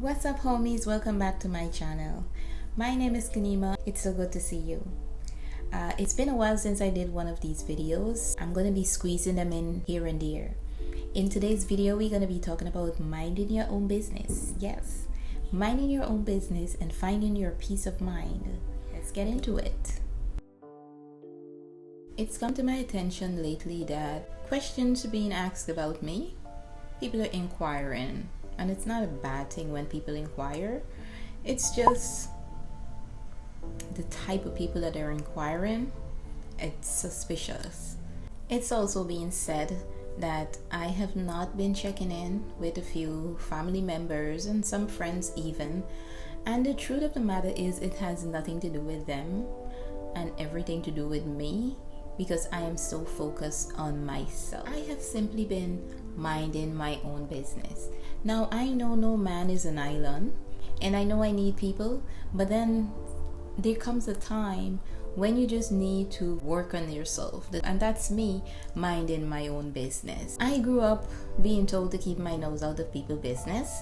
What's up, homies? Welcome back to my channel. My name is Kanema. It's so good to see you. It's been a while since I did one of these videos. I'm going to be squeezing them in here and there. In today's video, we're going to be talking about minding your own business. Yes, minding your own business and finding your peace of mind. Let's get into it. It's come to my attention lately that questions are being asked about me. People are inquiring. And it's not a bad thing when people inquire. It's just the type of people that are inquiring, it's suspicious. It's also being said that I have not been checking in with a few family members and some friends even. And the truth of the matter is it has nothing to do with them and everything to do with me, because I am so focused on myself. I have simply been minding my own business. Now, I know no man is an island, and I know I need people, but then there comes a time when you just need to work on yourself, and that's me minding my own business. I grew up being told to keep my nose out of people's business,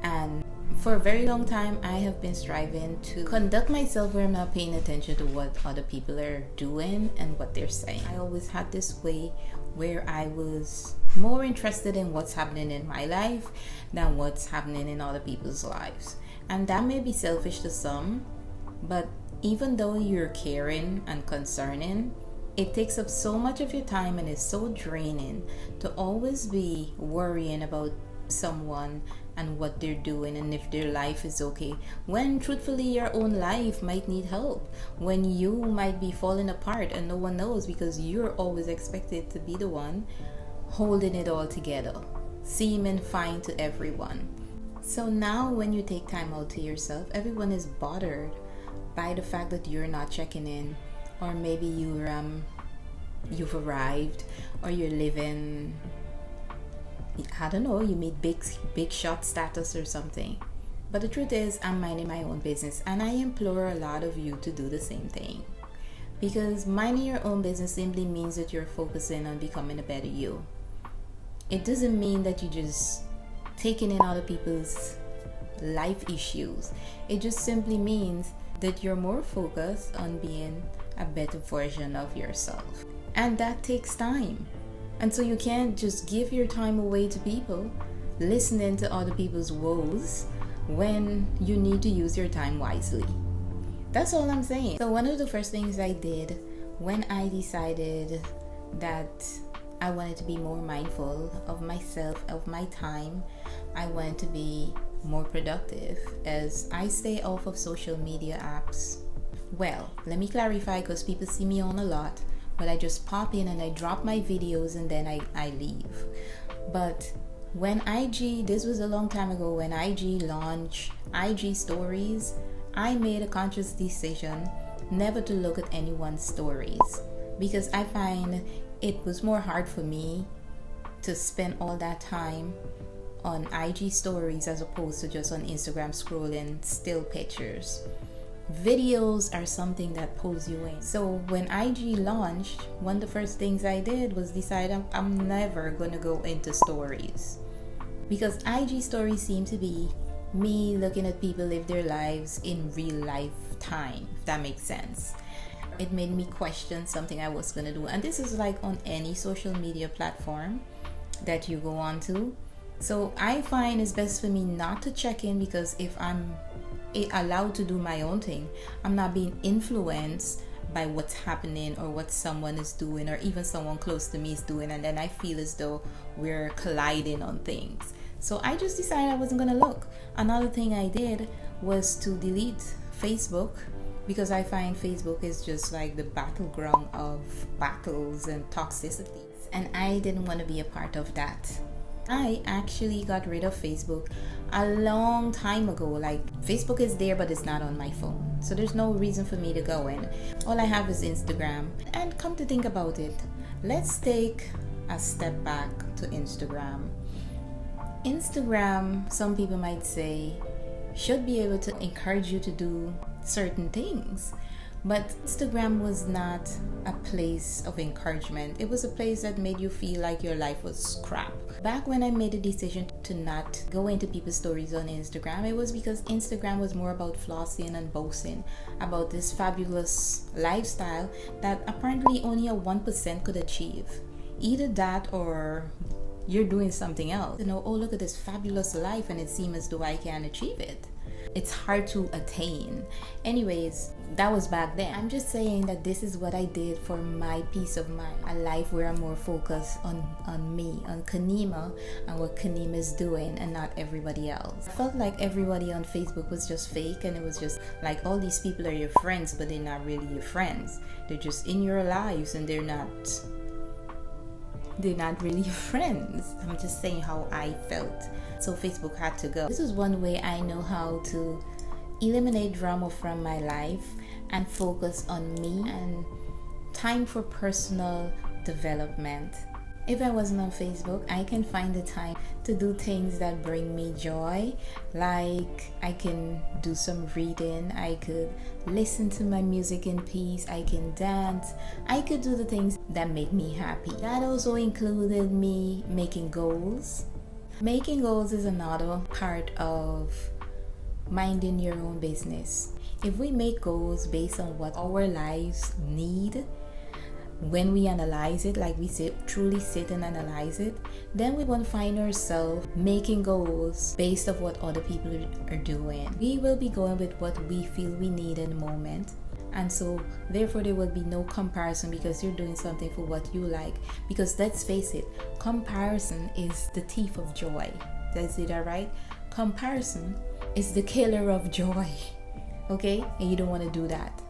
and for a very long time I have been striving to conduct myself where I'm not paying attention to what other people are doing and what they're saying. I always had this way where I was more interested in what's happening in my life than what's happening in other people's lives. And that may be selfish to some, but even though you're caring and concerning, it takes up so much of your time and is so draining to always be worrying about someone and what they're doing and if their life is okay, when truthfully your own life might need help, when you might be falling apart and no one knows because you're always expected to be the one holding it all together, seeming fine to everyone. So now when you take time out to yourself, everyone is bothered by the fact that you're not checking in, or maybe you've arrived, or you're living, I don't know, you made big shot status or something. But the truth is, I'm minding my own business, and I implore a lot of you to do the same thing. Because minding your own business simply means that you're focusing on becoming a better you. It doesn't mean that you just taking in other people's life issues. It just simply means that you're more focused on being a better version of yourself. And that takes time. And so you can't just give your time away to people, listening to other people's woes, when you need to use your time wisely. That's all I'm saying. So one of the first things I did when I decided that I wanted to be more mindful of myself, of my time, I wanted to be more productive as I stay off of social media apps. Well, let me clarify, because people see me on a lot, but I just pop in and I drop my videos and then I leave. But when IG, this was a long time ago, when IG launched IG stories, I made a conscious decision never to look at anyone's stories, because I find it was more hard for me to spend all that time on IG stories as opposed to just on Instagram scrolling still pictures. Videos are something that pulls you in. So when IG launched, one of the first things I did was decide I'm never gonna go into stories, because IG stories seem to be me looking at people live their lives in real life time, if that makes sense. It made me question something I was gonna do, and this is like on any social media platform that you go on to. So I find it's best for me not to check in, because if I'm allowed to do my own thing, I'm not being influenced by what's happening or what someone is doing or even someone close to me is doing, and then I feel as though we're colliding on things. So I just decided I wasn't gonna look. Another thing I did was to delete Facebook, because I find Facebook is just like the battleground of battles and toxicity, and I didn't want to be a part of that. I actually got rid of Facebook a long time ago. Like, Facebook is there, but it's not on my phone, so there's no reason for me to go in. All I have is Instagram. And come to think about it, let's take a step back to Instagram. Instagram, some people might say, should be able to encourage you to do certain things, But Instagram was not a place of encouragement. It was a place that made you feel like your life was crap. Back when I made a decision to not go into people's stories on Instagram, it was because Instagram was more about flossing and boasting about this fabulous lifestyle that apparently only a 1% could achieve. Either that or you're doing something else. Oh, look at this fabulous life, and it seems as though I can achieve it. It's hard to attain. Anyways, that was back then. I'm just saying that this is what I did for my peace of mind. A life where I'm more focused on me, on Kanema, and what Kanema is doing, and not everybody else. I felt like everybody on Facebook was just fake, and it was just like all these people are your friends, but they're not really your friends. They're just in your lives, and they're not really your friends. I'm just saying how I felt. So Facebook had to go. This is one way I know how to eliminate drama from my life and focus on me and time for personal development. If I wasn't on Facebook, I can find the time to do things that bring me joy. Like I can do some reading, I could listen to my music in peace, I can dance, I could do the things that make me happy. That also included me making goals. Making goals is another part of minding your own business. If we make goals based on what our lives need, when we analyze it, like we truly sit and analyze it, then we won't find ourselves making goals based on what other people are doing. We will be going with what we feel we need in the moment. And so therefore there will be no comparison because you're doing something for what you like. Because let's face it, comparison is the thief of joy. Did I say that right? Comparison is the killer of joy. Okay? And you don't want to do that.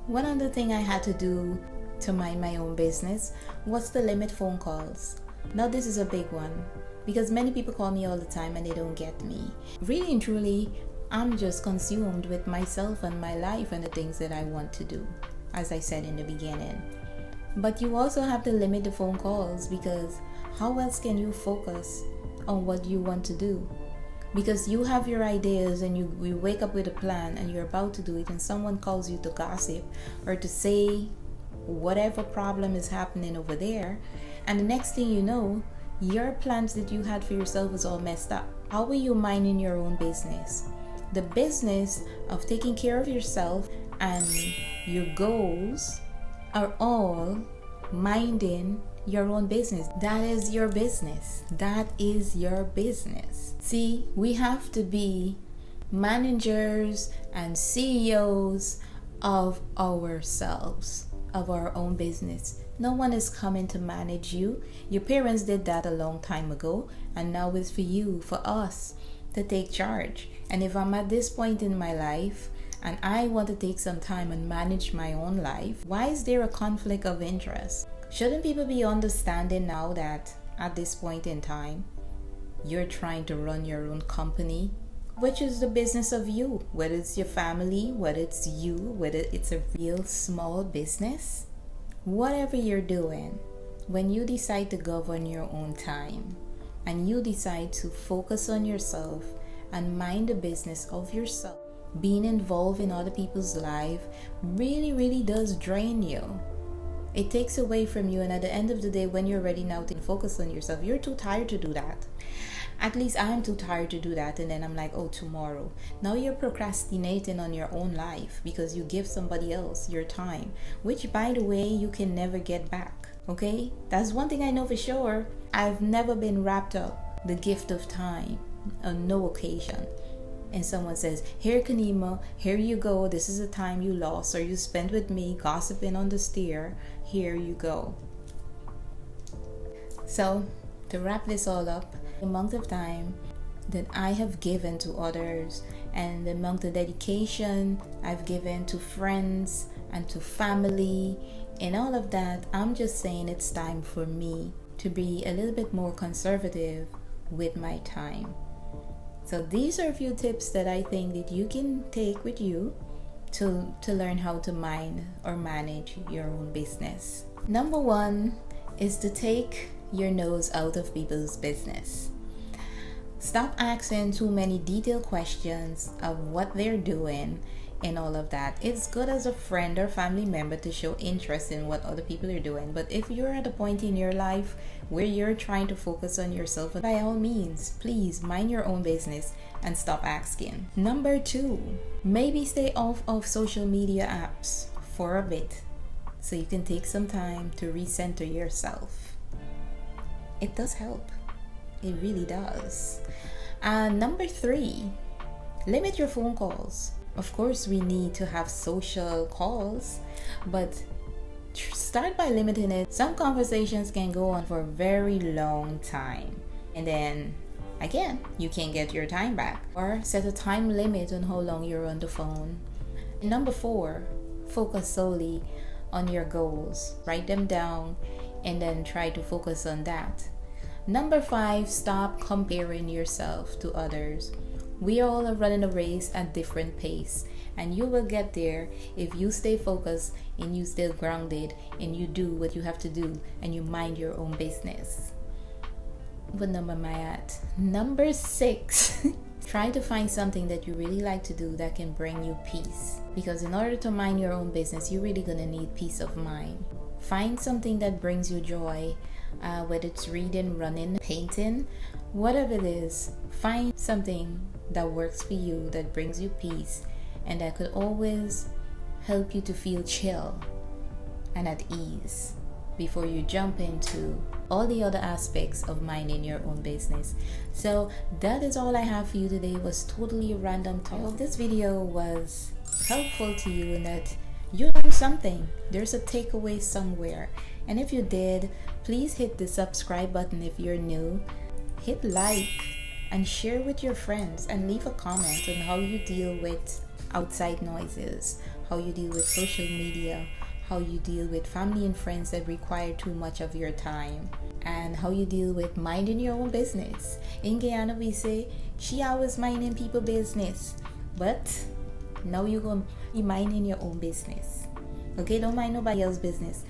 One other thing I had to do to mind my own business was to limit phone calls. Now this is a big one because many people call me all the time and they don't get me. Really and truly, I'm just consumed with myself and my life and the things that I want to do, as I said in the beginning. But you also have to limit the phone calls because how else can you focus on what you want to do? Because you have your ideas and you wake up with a plan and you're about to do it, and someone calls you to gossip or to say whatever problem is happening over there, and the next thing you know, your plans that you had for yourself is all messed up. How are you minding your own business? The business of taking care of yourself and your goals are all minding your own business. That is your business. That is your business. See, we have to be managers and CEOs of ourselves, of our own business. No one is coming to manage you. Your parents did that a long time ago, and now it's for you, for us, to take charge. And if I'm at this point in my life and I want to take some time and manage my own life, why is there a conflict of interest? Shouldn't people be understanding now that at this point in time you're trying to run your own company, which is the business of you, whether it's your family, whether it's you, whether it's a real small business, whatever you're doing, when you decide to govern your own time and you decide to focus on yourself and mind the business of yourself, being involved in other people's life really does drain you. It takes away from you, and at the end of the day, when you're ready now to focus on yourself, you're too tired to do that. At least I'm too tired to do that, and then I'm like, oh, tomorrow. Now you're procrastinating on your own life because you give somebody else your time, which, by the way, you can never get back. Okay? That's one thing I know for sure. I've never been wrapped up the gift of time on no occasion. And someone says, here, Kanema, here you go. This is the time you lost or you spent with me gossiping on the stair. Here you go. So, to wrap this all up, the amount of time that I have given to others and the amount of dedication I've given to friends and to family and all of that, I'm just saying it's time for me to be a little bit more conservative with my time. So these are a few tips that I think that you can take with you to learn how to mind or manage your own business. Number one is to take your nose out of people's business. Stop asking too many detailed questions of what they're doing and all of that. It's good as a friend or family member to show interest in what other people are doing. But if you're at a point in your life where you're trying to focus on yourself, by all means, please mind your own business and stop asking. Number 2, maybe stay off of social media apps for a bit so you can take some time to recenter yourself. It does help. It really does. And number 3, limit your phone calls. Of course, we need to have social calls, but start by limiting it. Some conversations can go on for a very long time, and then again, you can't get your time back. Or set a time limit on how long you're on the phone. And number 4, focus solely on your goals. Write them down and then try to focus on that. Number 5, stop comparing yourself to others. We all are running a race at different pace, and you will get there if you stay focused and you stay grounded and you do what you have to do and you mind your own business. What number am I at? Number 6. Try to find something that you really like to do that can bring you peace, because in order to mind your own business, you're really gonna need peace of mind. Find something that brings you joy, whether it's reading, running, painting, whatever it is. Find something that works for you, that brings you peace, and that could always help you to feel chill and at ease before you jump into all the other aspects of minding your own business. So that is all I have for you today. It was totally a random talk. I hope this video was helpful to you and that you learned something. There's a takeaway somewhere. And if you did, please hit the subscribe button if you're new. Hit like and share with your friends, and leave a comment on how you deal with outside noises, how you deal with social media, how you deal with family and friends that require too much of your time, and how you deal with minding your own business. In Guyana, we say, she always minding people business, but now you're going to be minding your own business. Okay, don't mind nobody else's business.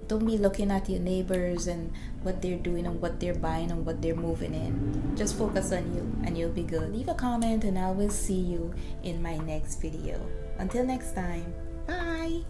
Don't be looking at your neighbors and what they're doing and what they're buying and what they're moving in. Just focus on you and you'll be good. Leave a comment and I will see you in my next video. Until next time, bye.